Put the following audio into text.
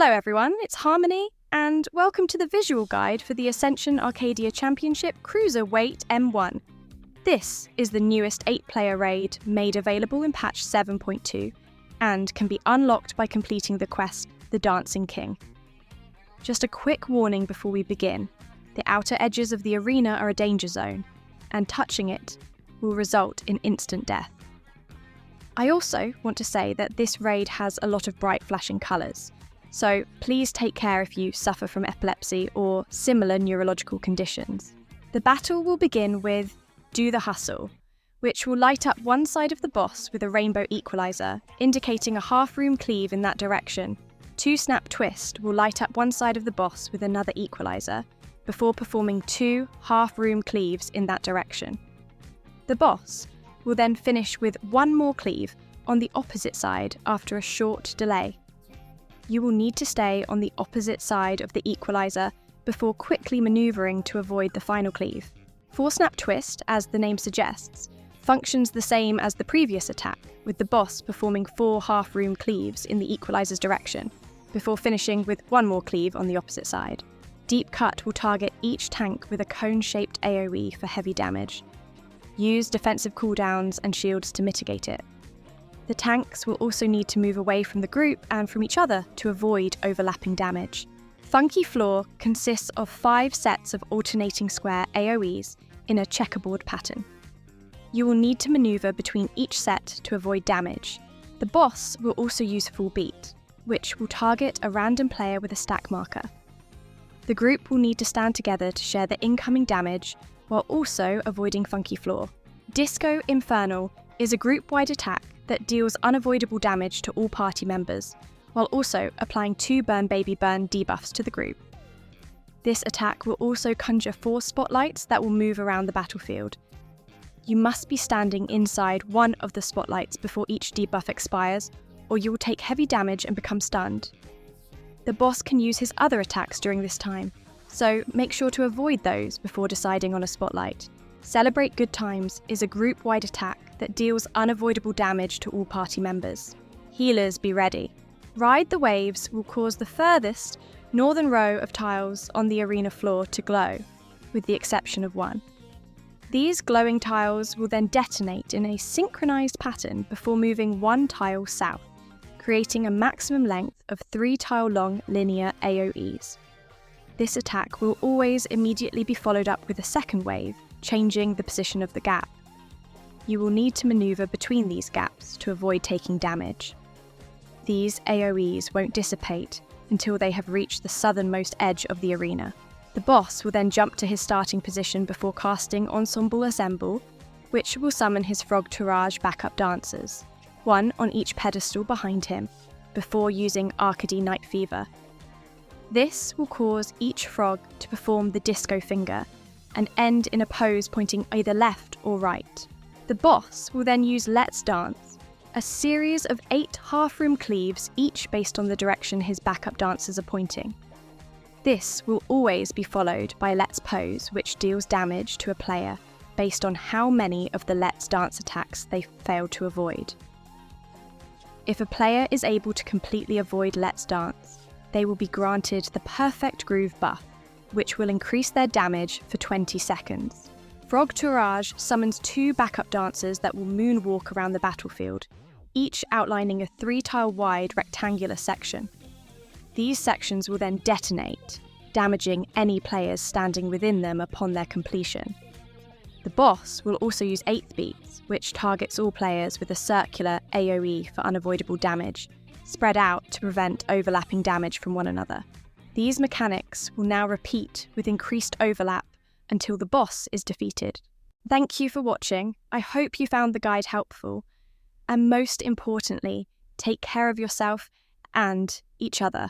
Hello everyone, it's Harmony, and welcome to the visual guide for the Ascension Arcadia Championship Cruiserweight M1. This is the newest 8-player raid made available in patch 7.2 and can be unlocked by completing the quest, The Dancing King. Just a quick warning before we begin, the outer edges of the arena are a danger zone, and touching it will result in instant death. I also want to say that this raid has a lot of bright flashing colours, so please take care if you suffer from epilepsy or similar neurological conditions. The battle will begin with Do the Hustle, which will light up one side of the boss with a rainbow equaliser, indicating a half-room cleave in that direction. 2 Snap Twist will light up one side of the boss with another equaliser, before performing 2 half-room cleaves in that direction. The boss will then finish with 1 more cleave on the opposite side after a short delay. You will need to stay on the opposite side of the equaliser before quickly manoeuvring to avoid the final cleave. 4 Snap Twist, as the name suggests, functions the same as the previous attack, with the boss performing 4 half-room cleaves in the equaliser's direction, before finishing with 1 more cleave on the opposite side. Deep Cut will target each tank with a cone-shaped AoE for heavy damage. Use defensive cooldowns and shields to mitigate it. The tanks will also need to move away from the group and from each other to avoid overlapping damage. Funky Floor consists of 5 sets of alternating square AoEs in a checkerboard pattern. You will need to maneuver between each set to avoid damage. The boss will also use Full Beat, which will target a random player with a stack marker. The group will need to stand together to share the incoming damage while also avoiding Funky Floor. Disco Infernal is a group-wide attack that deals unavoidable damage to all party members, while also applying 2 Burn Baby Burn debuffs to the group. This attack will also conjure 4 spotlights that will move around the battlefield. You must be standing inside one of the spotlights before each debuff expires, or you will take heavy damage and become stunned. The boss can use his other attacks during this time, so make sure to avoid those before deciding on a spotlight. Celebrate Good Times is a group-wide attack that deals unavoidable damage to all party members. Healers be ready. Ride the Waves will cause the furthest northern row of tiles on the arena floor to glow, with the exception of 1. These glowing tiles will then detonate in a synchronized pattern before moving 1 tile south, creating a maximum length of 3 tile long linear AoEs. This attack will always immediately be followed up with a second wave, changing the position of the gap. You will need to maneuver between these gaps to avoid taking damage. These AoEs won't dissipate until they have reached the southernmost edge of the arena. The boss will then jump to his starting position before casting Ensemble Assemble, which will summon his Frog Tourage backup dancers, 1 on each pedestal behind him, before using Arcady Night Fever. This will cause each frog to perform the disco finger and end in a pose pointing either left or right. The boss will then use Let's Dance, a series of 8 half-room cleaves, each based on the direction his backup dancers are pointing. This will always be followed by Let's Pose, which deals damage to a player based on how many of the Let's Dance attacks they failed to avoid. If a player is able to completely avoid Let's Dance, they will be granted the Perfect Groove buff, which will increase their damage for 20 seconds. Frog Tourage summons 2 backup dancers that will moonwalk around the battlefield, each outlining a 3-tile wide rectangular section. These sections will then detonate, damaging any players standing within them upon their completion. The boss will also use 8th Beats, which targets all players with a circular AoE for unavoidable damage, spread out to prevent overlapping damage from one another. These mechanics will now repeat with increased overlap until the boss is defeated. Thank you for watching. I hope you found the guide helpful. And most importantly, take care of yourself and each other.